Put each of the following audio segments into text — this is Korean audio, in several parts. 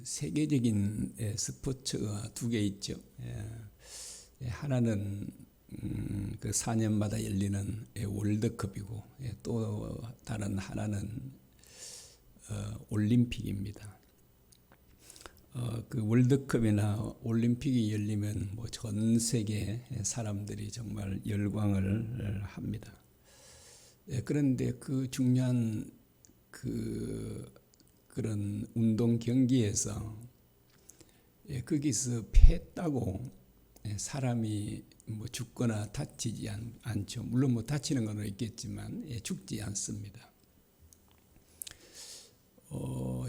세계적인 스포츠가 두 개 있죠. 하나는 그 4년마다 열리는 월드컵이고, 또 다른 하나는 올림픽입니다. 그 월드컵이나 올림픽이 열리면 뭐 전 세계 사람들이 정말 열광을 합니다. 그런데 그 중요한 그런 운동 경기에서 거기서 패했다고 사람이 뭐 죽거나 다치지 않죠. 물론 뭐 다치는 건 있겠지만 죽지 않습니다.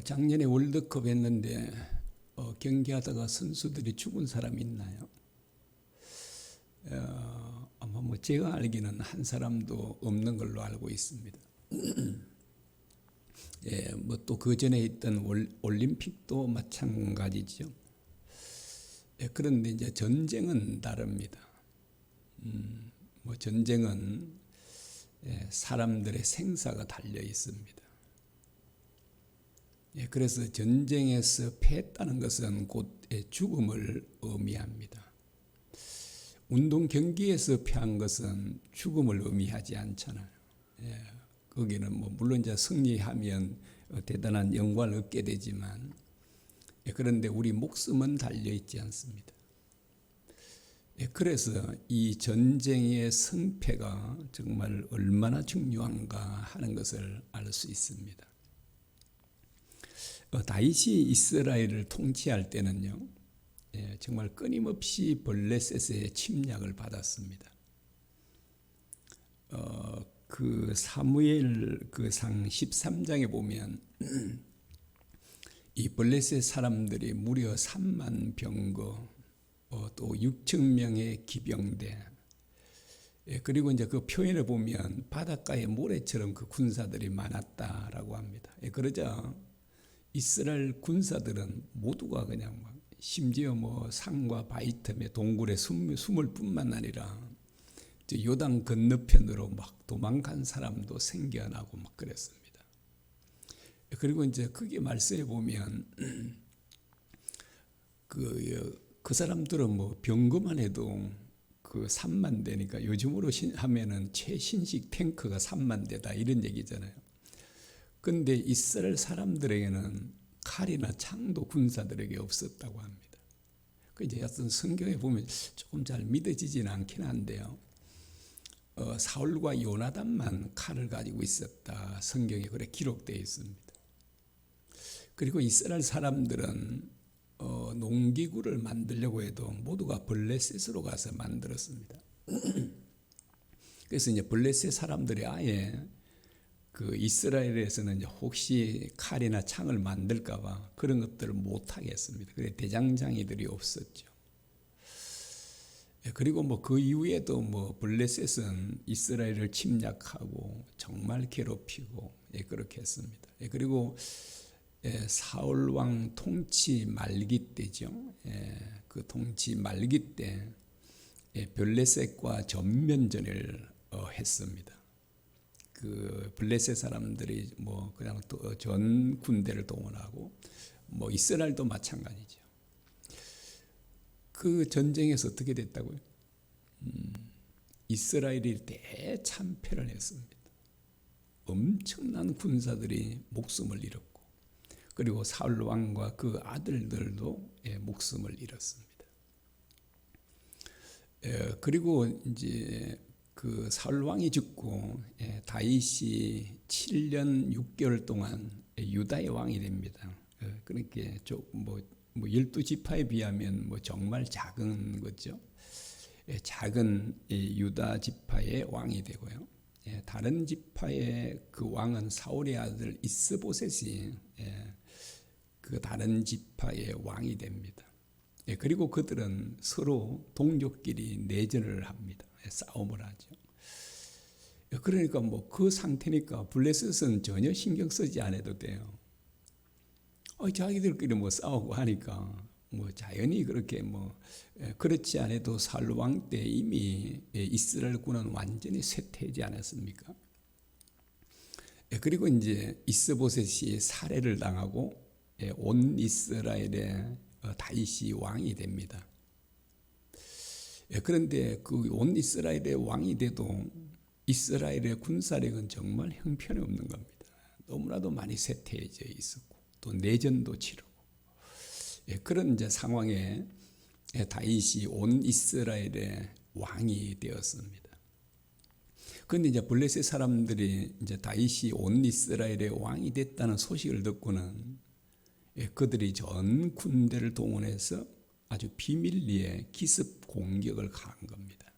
작년에 월드컵 했는데 경기하다가 선수들이 죽은 사람이 있나요? 아마 뭐 제가 알기는 한 사람도 없는 걸로 알고 있습니다. 뭐 또 그 전에 있던 올림픽도 마찬가지죠. 그런데 이제 전쟁은 다릅니다. 뭐 전쟁은 사람들의 생사가 달려 있습니다. 그래서 전쟁에서 패했다는 것은 곧 죽음을 의미합니다. 운동 경기에서 패한 것은 죽음을 의미하지 않잖아요. 거기는 뭐 물론 이제 승리하면 대단한 영광을 얻게 되지만, 그런데 우리 목숨은 달려 있지 않습니다. 그래서 이 전쟁의 승패가 정말 얼마나 중요한가 하는 것을 알 수 있습니다. 다윗이 이스라엘을 통치할 때는요, 정말 끊임없이 블레셋의 침략을 받았습니다. 그 사무엘 그 상 13장에 보면 이 블레셋 사람들이 무려 3만 병거, 또 6천 명의 기병대, 그리고 이제 그 표현을 보면 바닷가의 모래처럼 그 군사들이 많았다라고 합니다. 그러자 이스라엘 군사들은 모두가 그냥 막 심지어 뭐 산과 바위 틈에 동굴에 숨을 뿐만 아니라 요단 건너편으로 막 도망간 사람도 생겨나고 막 그랬습니다. 그리고 이제 거기 말씀해 보면 그 사람들은 뭐 병거만 해도 그 3만 대니까 요즘으로 하면은 최신식 탱크가 3만 대다 이런 얘기잖아요. 근데 이스라엘 사람들에게는 칼이나 창도 군사들에게 없었다고 합니다. 그 이제 어떤 성경에 보면 조금 잘 믿어지지는 않긴 한데요. 사울과 요나단만 칼을 가지고 있었다. 성경에 그렇게 기록되어 있습니다. 그리고 이스라엘 사람들은 농기구를 만들려고 해도 모두가 블레셋으로 가서 만들었습니다. 그래서 이제 블레셋 사람들이 아예 그 이스라엘에서는 이제 혹시 칼이나 창을 만들까봐 그런 것들을 못하게 했습니다. 그래서 대장장이들이 없었죠. 그리고 뭐 그 이후에도 뭐 블레셋은 이스라엘을 침략하고 정말 괴롭히고 그렇게 했습니다. 그리고 사울 왕 통치 말기 때죠. 그 통치 말기 때 블레셋과 전면전을 했습니다. 그 블레셋 사람들이 뭐 그냥 전 군대를 동원하고 뭐 이스라엘도 마찬가지죠. 그 전쟁에서 어떻게 됐다고요? 이스라엘이 대참패를 했습니다. 엄청난 군사들이 목숨을 잃었고, 그리고 사울 왕과 그 아들들도 목숨을 잃었습니다. 그리고 이제 그 사울 왕이 죽고 다윗이 7년 6개월 동안 유다의 왕이 됩니다. 그러니까 뭐 12지파에 비하면 뭐 정말 작은 거죠. 작은 유다 지파의 왕이 되고요. 다른 지파의 그 왕은 사울의 아들 이스보셋이 그 다른 지파의 왕이 됩니다. 그리고 그들은 서로 동족끼리 내전을 합니다. 싸움을 하죠. 그러니까 뭐 그 상태니까 블레셋은 전혀 신경 쓰지 않아도 돼요. 자기들끼리 뭐 싸우고 하니까 뭐 자연히 그렇게 뭐 그렇지 않아도 사울 왕 때 이미 이스라엘군은 완전히 쇠퇴하지 않았습니까? 그리고 이제 이스보셋이 살해를 당하고 온 이스라엘의 다윗이 왕이 됩니다. 그런데 그 온 이스라엘의 왕이 돼도 이스라엘의 군사력은 정말 형편없는 겁니다. 너무나도 많이 쇠퇴해져 있었고 또 내전도 치르고 그런 이제 상황에 다윗이 온 이스라엘의 왕이 되었습니다. 그런데 이제 블레셋 사람들이 이제 다윗이 온 이스라엘의 왕이 됐다는 소식을 듣고는 그들이 전 군대를 동원해서 아주 비밀리에 기습 공격을 가한 겁니다.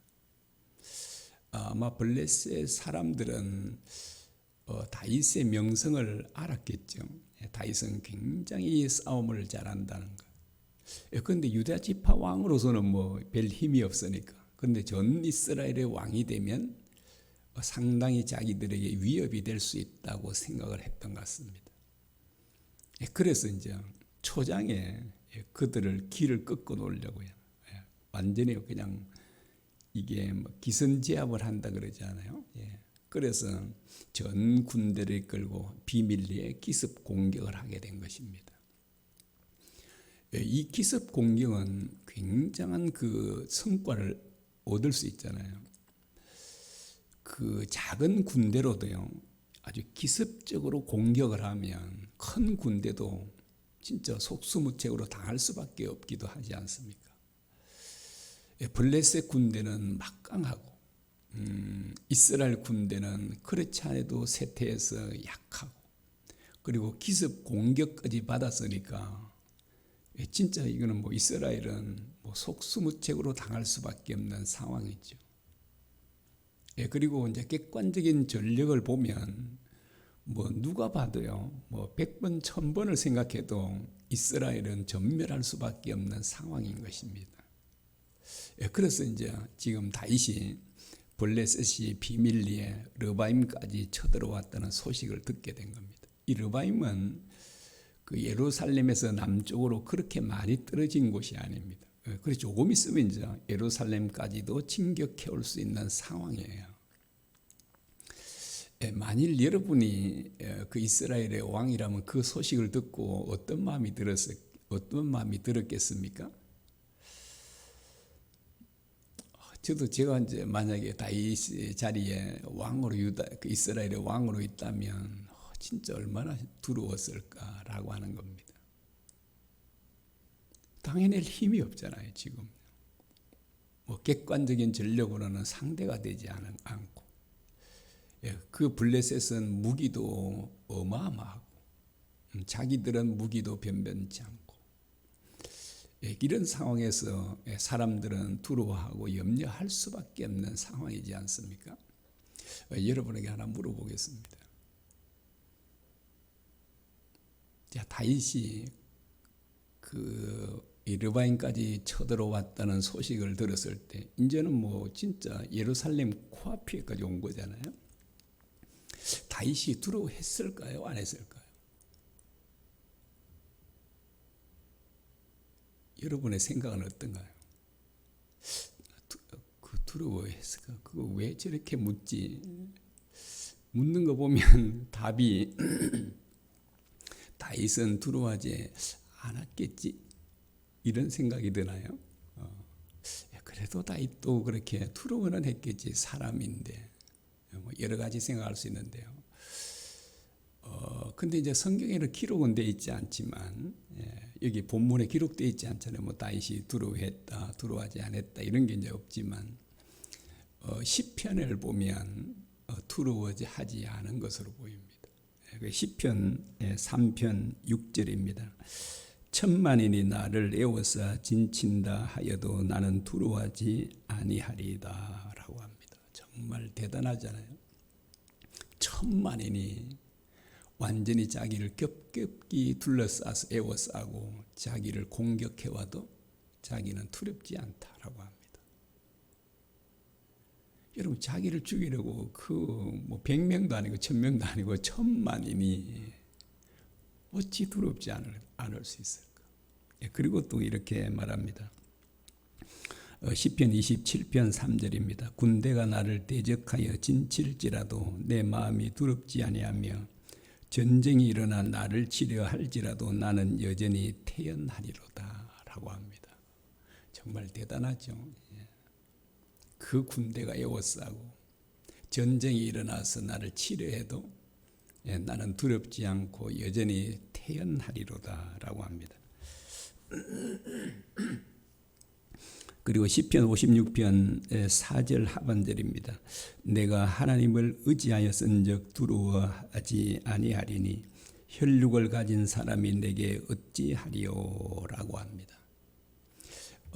아마 블레셋 사람들은 다윗의 명성을 알았겠죠. 다윗은 굉장히 싸움을 잘한다는 것. 그런데 유다 지파 왕으로서는 뭐 별 힘이 없으니까. 그런데 전 이스라엘의 왕이 되면 상당히 자기들에게 위협이 될 수 있다고 생각을 했던 것 같습니다. 그래서 이제 초장에 그들을 길을 꺾어 놓으려고요. 완전히 그냥 이게 뭐 기선제압을 한다 그러지 않아요? 그래서 전 군대를 이끌고 비밀리에 기습 공격을 하게 된 것입니다. 이 기습 공격은 굉장한 그 성과를 얻을 수 있잖아요. 그 작은 군대로도요, 아주 기습적으로 공격을 하면 큰 군대도 진짜 속수무책으로 당할 수밖에 없기도 하지 않습니까? 블레셋 군대는 막강하고 이스라엘 군대는 그렇지 않아도 쇠퇴해서 약하고 그리고 기습 공격까지 받았으니까 진짜 이거는 뭐 이스라엘은 뭐 속수무책으로 당할 수밖에 없는 상황이죠. 그리고 이제 객관적인 전력을 보면 뭐 누가 봐도요, 뭐 100번 1000번을 생각해도 이스라엘은 전멸할 수밖에 없는 상황인 것입니다. 그래서 이제 지금 다윗이 블레셋이 비밀리에 르바임까지 쳐들어왔다는 소식을 듣게 된 겁니다. 이 르바임은 그 예루살렘에서 남쪽으로 그렇게 많이 떨어진 곳이 아닙니다. 그래서 조금 있으면 이제 예루살렘까지도 진격해 올 수 있는 상황이에요. 만일 여러분이 그 이스라엘의 왕이라면 그 소식을 듣고 어떤 마음이 들었겠습니까? 제가 이제 만약에 다윗 자리에 왕으로 그 이스라엘의 왕으로 있다면 진짜 얼마나 두려웠을까라고 하는 겁니다. 당해낼 힘이 없잖아요, 지금. 뭐 객관적인 전력으로는 상대가 되지 않고, 그 블레셋은 무기도 어마어마하고, 자기들은 무기도 변변치 않고, 이런 상황에서 사람들은 두려워하고 염려할 수밖에 없는 상황이지 않습니까? 여러분에게 하나 물어보겠습니다. 자, 다윗이 이 르바임까지 쳐들어왔다는 소식을 들었을 때 이제는 뭐 진짜 예루살렘 코앞에까지 온 거잖아요. 다윗이 두려워했을까요? 안 했을까요? 여러분의 생각은 어떤가요? 두려워했을까? 그거 왜 저렇게 묻지? 묻는 거 보면 답이 다윗은 두려워하지 않았겠지? 이런 생각이 드나요? 그래도 다윗도 그렇게 두려워는 했겠지. 사람인데. 뭐 여러 가지 생각할 수 있는데요. 근데 이제 성경에는 기록은 되어 있지 않지만, 여기 본문에 기록되어 있지 않잖아요. 뭐 다윗이 두려워했다, 두려워하지 않았다 이런 게 이제 없지만, 시편을 보면 두려워하지 않은 것으로 보입니다. 시편 3편 6절입니다. 천만인이 나를 에워싸 진친다 하여도 나는 두려워하지 아니하리다 라고 합니다. 정말 대단하잖아요. 천만인이 완전히 자기를 겹겹이 둘러싸서 에워싸고 자기를 공격해와도 자기는 두렵지 않다라고 합니다. 여러분, 자기를 죽이려고 뭐 100명도 아니고 1000명도 아니고 천만인이 어찌 두렵지 않을 수 있을까? 그리고 또 이렇게 말합니다. 시편 27편 3절입니다. 군대가 나를 대적하여 진칠지라도 내 마음이 두렵지 아니하며 전쟁이 일어나 나를 치려 할지라도 나는 여전히 태연하리로다 라고 합니다. 정말 대단하죠. 그 군대가 에워싸고 전쟁이 일어나서 나를 치려 해도 나는 두렵지 않고 여전히 태연하리로다 라고 합니다. 그리고 시편 56편 4절 하반절입니다. 내가 하나님을 의지하였은즉 두려워하지 아니하리니 혈육을 가진 사람이 내게 어찌하리요 라고 합니다.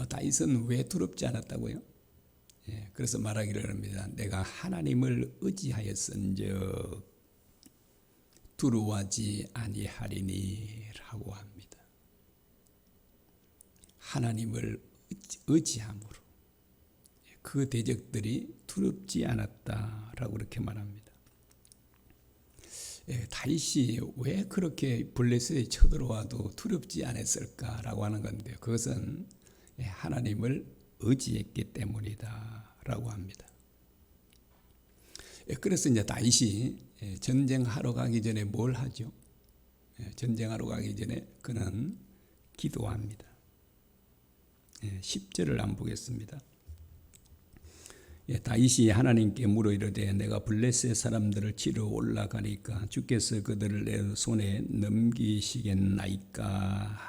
다윗은 왜 두렵지 않았다고요? 그래서 말하기를 합니다. 내가 하나님을 의지하였은즉 두려워하지 아니하리니 라고 합니다. 하나님을 의지함으로 그 대적들이 두렵지 않았다라고 그렇게 말합니다. 다윗이 왜 그렇게 블레셋에 쳐들어와도 두렵지 않았을까라고 하는 건데요. 그것은 하나님을 의지했기 때문이다라고 합니다. 그래서 이제 다윗이 전쟁하러 가기 전에 뭘 하죠? 전쟁하러 가기 전에 그는 기도합니다. 10절을 한번 보겠습니다. 다윗이 하나님께 물어 이르되 내가 블레셋 사람들을 치러 올라가니까 주께서 그들을 내 손에 넘기시겠나이까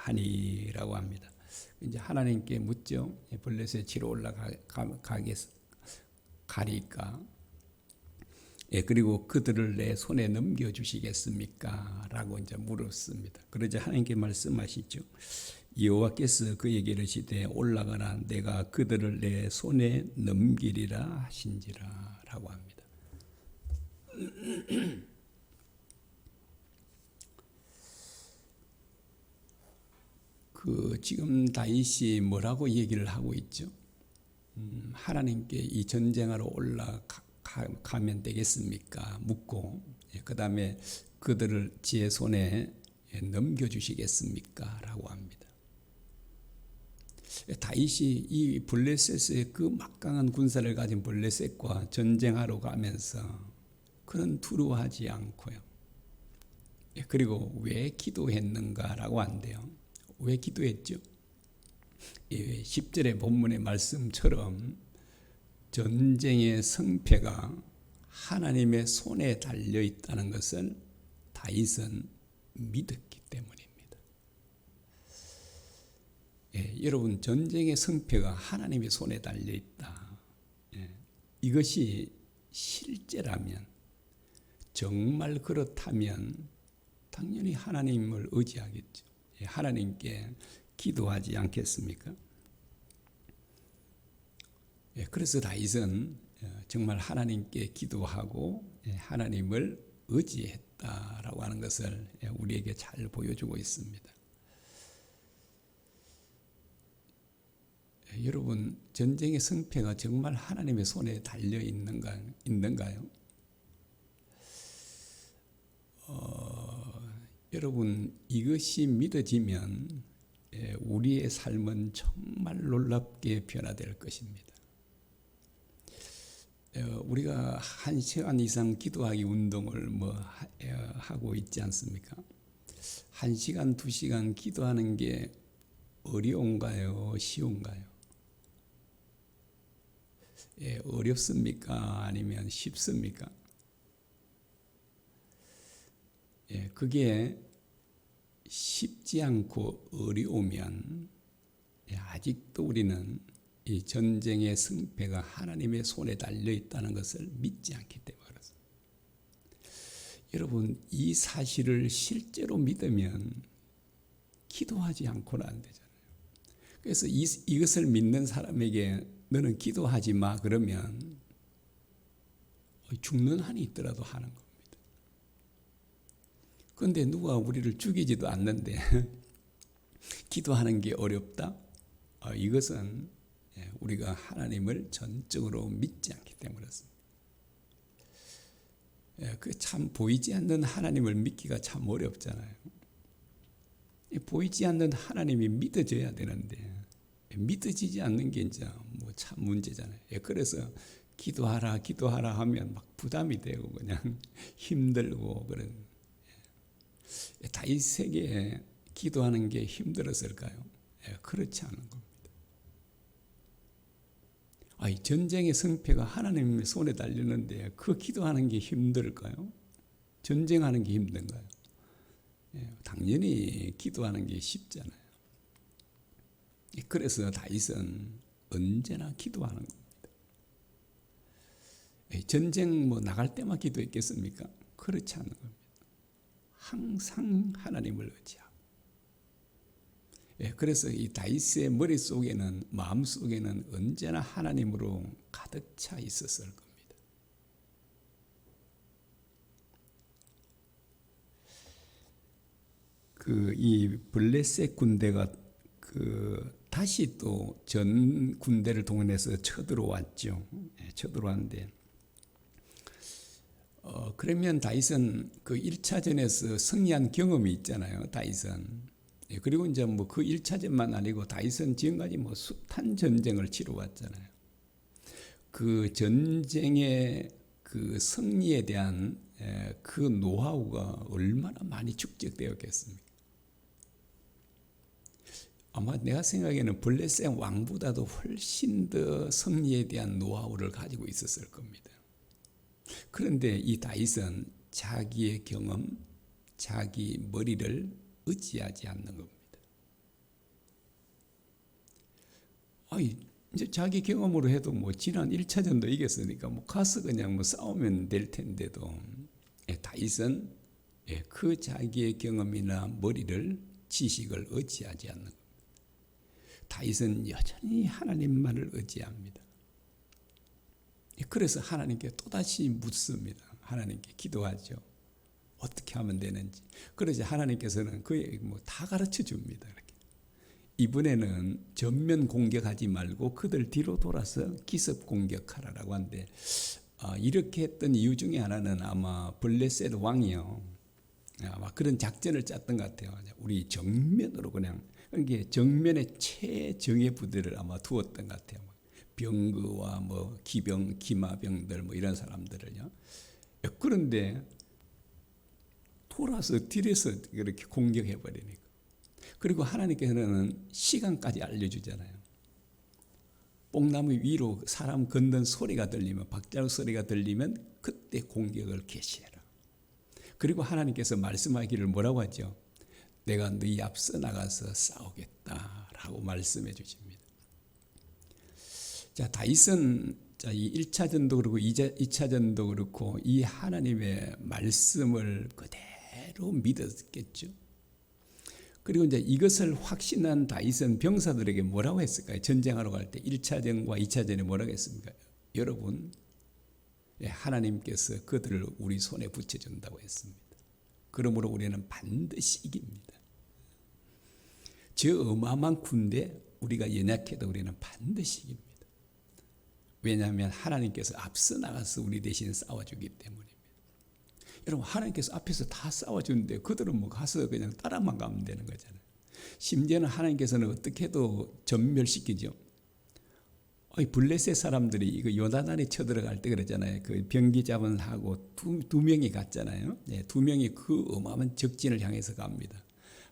하니라고 합니다. 이제 하나님께 묻죠. 블레셋 치러 가니까 그리고 그들을 내 손에 넘겨주시겠습니까? 라고 이제 물었습니다. 그러자 하나님께 말씀하시죠. 여호와께서 그에게 이르시되 올라가라 내가 그들을 내 손에 넘기리라 하신지라 라고 합니다. 지금 다윗이 뭐라고 얘기를 하고 있죠? 하나님께 이 전쟁하러 올라가면 되겠습니까? 묻고 그 다음에 그들을 제 손에 넘겨주시겠습니까? 라고 합니다. 다윗이 이 블레셋의 그 막강한 군사를 가진 블레셋과 전쟁하러 가면서 그는 두려워하지 않고요. 그리고 왜 기도했는가라고 한대요. 왜 기도했죠? 10절의 본문의 말씀처럼 전쟁의 승패가 하나님의 손에 달려 있다는 것을 다윗은 믿었기 때문입니다. 여러분 전쟁의 승패가 하나님의 손에 달려 있다. 이것이 실제라면 정말 그렇다면 당연히 하나님을 의지하겠죠. 하나님께 기도하지 않겠습니까? 그래서 다윗은 정말 하나님께 기도하고 하나님을 의지했다라고 하는 것을 우리에게 잘 보여주고 있습니다. 여러분 전쟁의 승패가 정말 하나님의 손에 달려 있는가요? 여러분 이것이 믿어지면 우리의 삶은 정말 놀랍게 변화될 것입니다. 우리가 1시간 이상 기도하기 운동을 하고 있지 않습니까? 1시간, 2시간 기도하는 게 어려운가요? 쉬운가요? 어렵습니까? 아니면 쉽습니까? 그게 쉽지 않고 어려우면 아직도 우리는 이 전쟁의 승패가 하나님의 손에 달려 있다는 것을 믿지 않기 때문에 그렇습니다. 여러분 이 사실을 실제로 믿으면 기도하지 않고는 안 되잖아요. 그래서 이것을 믿는 사람에게 너는 기도하지 마 그러면 죽는 한이 있더라도 하는 겁니다. 그런데 누가 우리를 죽이지도 않는데 기도하는 게 어렵다? 이것은 우리가 하나님을 전적으로 믿지 않기 때문에 그렇습니다. 그 참 보이지 않는 하나님을 믿기가 참 어렵잖아요. 보이지 않는 하나님이 믿어져야 되는데 믿어지지 않는 게 이제 참 문제잖아요. 그래서 기도하라 하면 막 부담이 되고 그냥 힘들고 그런. 다윗에게 기도하는 게 힘들었을까요? 그렇지 않은 겁니다. 전쟁의 승패가 하나님의 손에 달리는데 그 기도하는 게 힘들까요? 전쟁하는 게 힘든가요? 당연히 기도하는 게 쉽잖아요. 그래서 다윗은 언제나 기도하는 겁니다. 전쟁 나갈 때만 기도했겠습니까? 그렇지 않은 겁니다. 항상 하나님을 의지하고. 그래서 이 다윗의 머릿속에는, 마음속에는 언제나 하나님으로 가득 차 있었을 겁니다. 이 블레셋 군대가 다시 또 전 군대를 동원해서 쳐들어왔죠. 쳐들어왔는데, 그러면 다윗은 그 1차전에서 승리한 경험이 있잖아요. 다윗은. 그리고 이제 그 1차전만 아니고 다윗은 지금까지 숱한 전쟁을 치러왔잖아요. 그 전쟁의 그 승리에 대한 그 노하우가 얼마나 많이 축적되었겠습니까? 아마 내가 생각에는 블레셋 왕보다도 훨씬 더 승리에 대한 노하우를 가지고 있었을 겁니다. 그런데 이 다윗은 자기의 경험, 자기 머리를 의지하지 않는 겁니다. 이제 자기 경험으로 해도 지난 1차전도 이겼으니까 가서 그냥 싸우면 될 텐데도, 다윗은 그 자기의 경험이나 머리를, 지식을 의지하지 않는 겁니다. 다윗은 여전히 하나님만을 의지합니다. 그래서 하나님께 또다시 묻습니다. 하나님께 기도하죠. 어떻게 하면 되는지. 그러자 하나님께서는 그에게 다 가르쳐 줍니다. 이렇게. 이번에는 전면 공격하지 말고 그들 뒤로 돌아서 기습 공격하라라고 하는데, 이렇게 했던 이유 중에 하나는 아마 블레셋 왕이요, 아마 그런 작전을 짰던 것 같아요. 우리 정면으로 그냥, 이게 정면에 최정예 부대를 아마 두었던 것 같아요. 병거와 기병, 기마병들 이런 사람들을요. 그런데 돌아서 뒤에서 그렇게 공격해 버리니까. 그리고 하나님께서는 시간까지 알려주잖아요. 뽕나무 위로 사람 걷는 소리가 들리면, 박자의 소리가 들리면 그때 공격을 개시해라. 그리고 하나님께서 말씀하기를 뭐라고 하죠? 내가 너희 앞서 나가서 싸우겠다라고 말씀해 주십니다. 자, 다윗은 이 1차전도 그렇고 2차전도 그렇고 이 하나님의 말씀을 그대로 믿었겠죠. 그리고 이제 이것을 확신한 다윗은 병사들에게 뭐라고 했을까요? 전쟁하러 갈 때 1차전과 2차전에 뭐라고 했습니까? 여러분, 하나님께서 그들을 우리 손에 붙여준다고 했습니다. 그러므로 우리는 반드시 이깁니다. 저 어마어마한 군대, 우리가 연약해도 우리는 반드시 이깁니다. 왜냐하면 하나님께서 앞서 나가서 우리 대신 싸워주기 때문입니다. 여러분, 하나님께서 앞에서 다 싸워주는데 그들은 가서 그냥 따라만 가면 되는 거잖아요. 심지어는 하나님께서는 어떻게 해도 전멸시키죠. 블레셋 사람들이 이거 요나단에 쳐들어갈 때 그러잖아요. 그 병기잡은 하고 두 명이 갔잖아요. 두 명이 그 어마어마한 적진을 향해서 갑니다.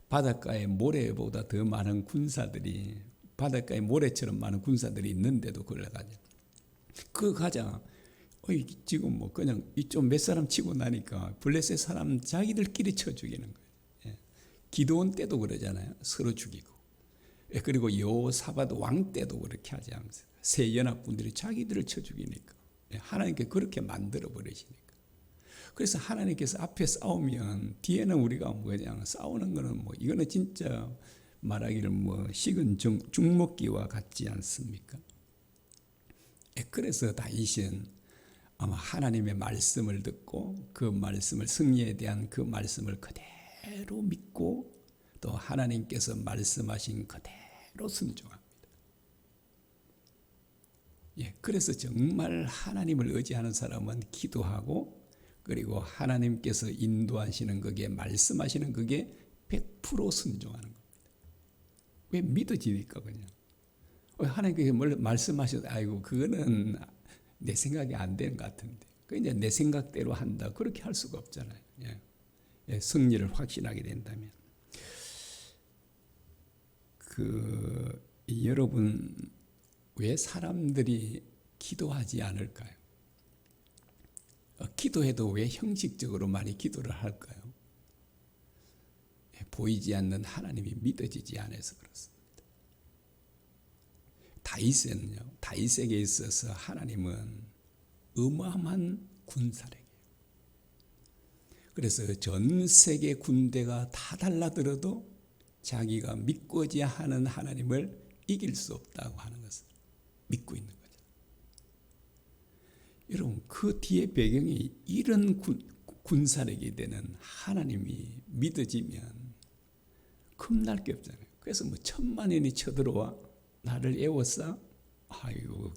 바닷가에 모래보다 더 많은 군사들이, 바닷가에 모래처럼 많은 군사들이 있는데도 그걸 가죠. 그 가자. 지금 그냥 이쪽 몇 사람 치고 나니까 블레셋 사람 자기들끼리 쳐 죽이는 거예요. 기드온 때도 그러잖아요. 서로 죽이고. 그리고 여호사밧 왕 때도 그렇게 하지 않습니다. 세 연합군들이 자기들을 쳐 죽이니까. 하나님께 그렇게 만들어 버리시니까. 그래서 하나님께서 앞에 싸우면 뒤에는 우리가 그냥 싸우는 거는 이거는 진짜 말하기를 식은 죽먹기와 같지 않습니까? 그래서 다윗은 아마 하나님의 말씀을 듣고 그 말씀을, 승리에 대한 그 말씀을 그대로 믿고 또 하나님께서 말씀하신 그대로 순종합니다. 그래서 정말 하나님을 의지하는 사람은 기도하고, 그리고 하나님께서 인도하시는 거기에, 말씀하시는 거기에 100% 순종하는 겁니다. 왜? 믿어지니까. 그냥 하나님께서 말씀하셔도 아이고 그거는 내 생각이 안 되는 것 같은데, 그 이제 내 생각대로 한다, 그렇게 할 수가 없잖아요. 승리를 확신하게 된다면, 여러분 왜 사람들이 기도하지 않을까요? 기도해도 왜 형식적으로 많이 기도를 할까요? 보이지 않는 하나님이 믿어지지 않아서 그렇습니다. 다윗에게 있어서 하나님은 어마어마한 군사력이에요. 그래서 전 세계 군대가 다 달라들어도 자기가 믿고자 하는 하나님을 이길 수 없다고 하는 것을 믿고 있는 거죠. 여러분, 그 뒤에 배경이 이런 군사력이 되는 하나님이 믿어지면 겁날 게 없잖아요. 그래서 뭐 10,000,000원이 쳐들어와 나를 애워싸, 아이고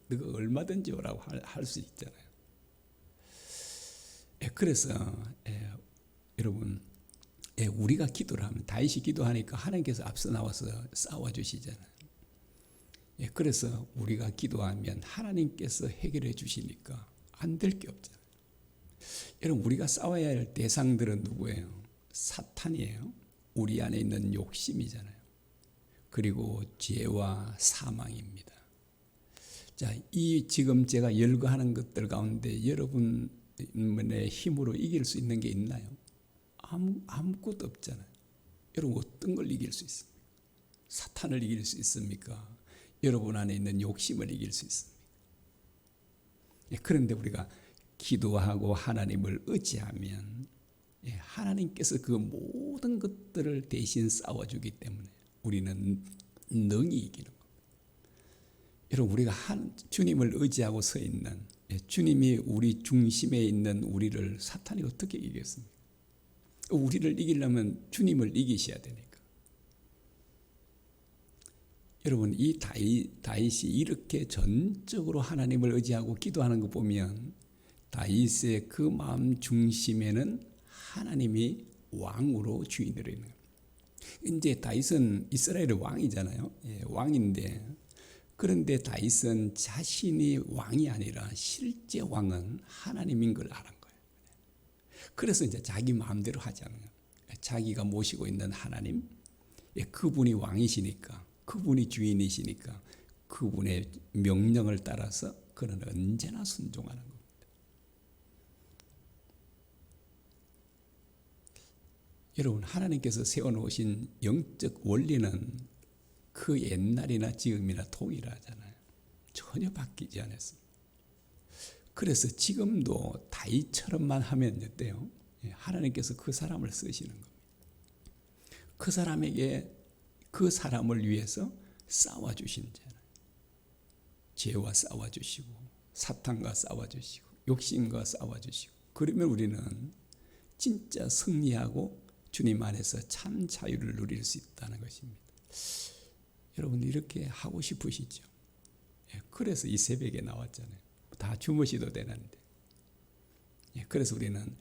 너가 얼마든지 오라고 할 수 있잖아요. 그래서 여러분, 우리가 기도를 하면, 다윗이 기도하니까 하나님께서 앞서 나와서 싸워주시잖아요. 그래서 우리가 기도하면 하나님께서 해결해 주시니까 안 될 게 없잖아요. 여러분, 우리가 싸워야 할 대상들은 누구예요? 사탄이에요. 우리 안에 있는 욕심이잖아요. 그리고 죄와 사망입니다. 자, 이 지금 제가 열거하는 것들 가운데 여러분의 힘으로 이길 수 있는 게 있나요? 아무것도 없잖아요. 여러분, 어떤 걸 이길 수 있습니까? 사탄을 이길 수 있습니까? 여러분 안에 있는 욕심을 이길 수 있습니까? 그런데 우리가 기도하고 하나님을 의지하면 하나님께서 그 모든 것들을 대신 싸워주기 때문에 우리는 능히 이기는 겁니다. 여러분, 우리가 주님을 의지하고 서 있는, 주님이 우리 중심에 있는 우리를 사탄이 어떻게 이기겠습니까? 우리를 이기려면 주님을 이기셔야 되니까. 여러분, 이 다윗이 이렇게 전적으로 하나님을 의지하고 기도하는 거 보면 다윗의 그 마음 중심에는 하나님이 왕으로 주인으로 있는 겁니다. 이제 다윗은 이스라엘의 왕이잖아요. 왕인데, 그런데 다윗은 자신이 왕이 아니라 실제 왕은 하나님인 걸 알은 거예요. 그래서 이제 자기 마음대로 하지 않는 거예요. 자기가 모시고 있는 하나님, 그분이 왕이시니까, 그분이 주인이시니까 그분의 명령을 따라서 그는 언제나 순종하는 겁니다. 여러분, 하나님께서 세워놓으신 영적 원리는 그 옛날이나 지금이나 동일하잖아요. 전혀 바뀌지 않았습니다. 그래서 지금도 다윗처럼만 하면 어때요? 하나님께서 그 사람을 쓰시는 겁니다. 그 사람에게, 그 사람을 위해서 싸워주신잖아요. 죄와 싸워주시고, 사탄과 싸워주시고, 욕심과 싸워주시고, 그러면 우리는 진짜 승리하고 주님 안에서 참 자유를 누릴 수 있다는 것입니다. 여러분, 이렇게 하고 싶으시죠? 그래서 이 새벽에 나왔잖아요. 다 주무시도 되는데. 그래서 우리는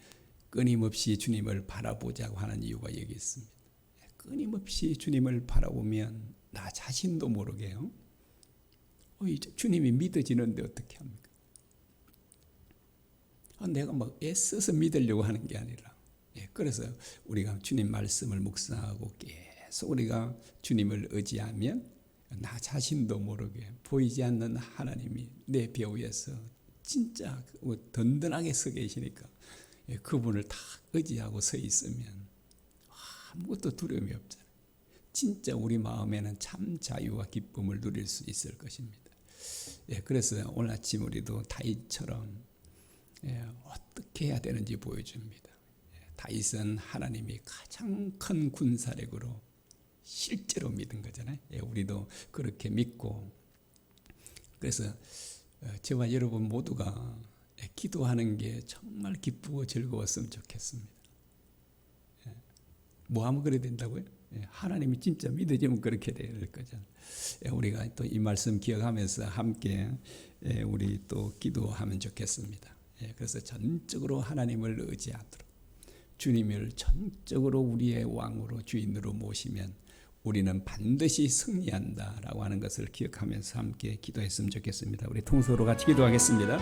끊임없이 주님을 바라보자고 하는 이유가 여기 있습니다. 끊임없이 주님을 바라보면 나 자신도 모르게요. 주님이 믿어지는데 어떻게 합니까? 내가 막 애써서 믿으려고 하는 게 아니라, 그래서 우리가 주님 말씀을 묵상하고 계속 우리가 주님을 의지하면 나 자신도 모르게 보이지 않는 하나님이 내 배후에서 진짜 든든하게 서 계시니까 그분을 다 의지하고 서 있으면 아무것도 두려움이 없잖아요. 진짜 우리 마음에는 참 자유와 기쁨을 누릴 수 있을 것입니다. 그래서 오늘 아침 우리도 다윗처럼 어떻게 해야 되는지 보여줍니다. 다윗은 하나님이 가장 큰 군사력으로 실제로 믿은 거잖아요. 우리도 그렇게 믿고, 그래서 저와 여러분 모두가 기도하는 게 정말 기쁘고 즐거웠으면 좋겠습니다. 뭐 하면 그래야 된다고요? 하나님이 진짜 믿어지면 그렇게 될 거잖아요. 우리가 또 이 말씀 기억하면서 함께 우리 또 기도하면 좋겠습니다. 그래서 전적으로 하나님을 의지하도록, 주님을 전적으로 우리의 왕으로 주인으로 모시면 우리는 반드시 승리한다라고 하는 것을 기억하면서 함께 기도했으면 좋겠습니다. 우리 통성으로 같이 기도하겠습니다.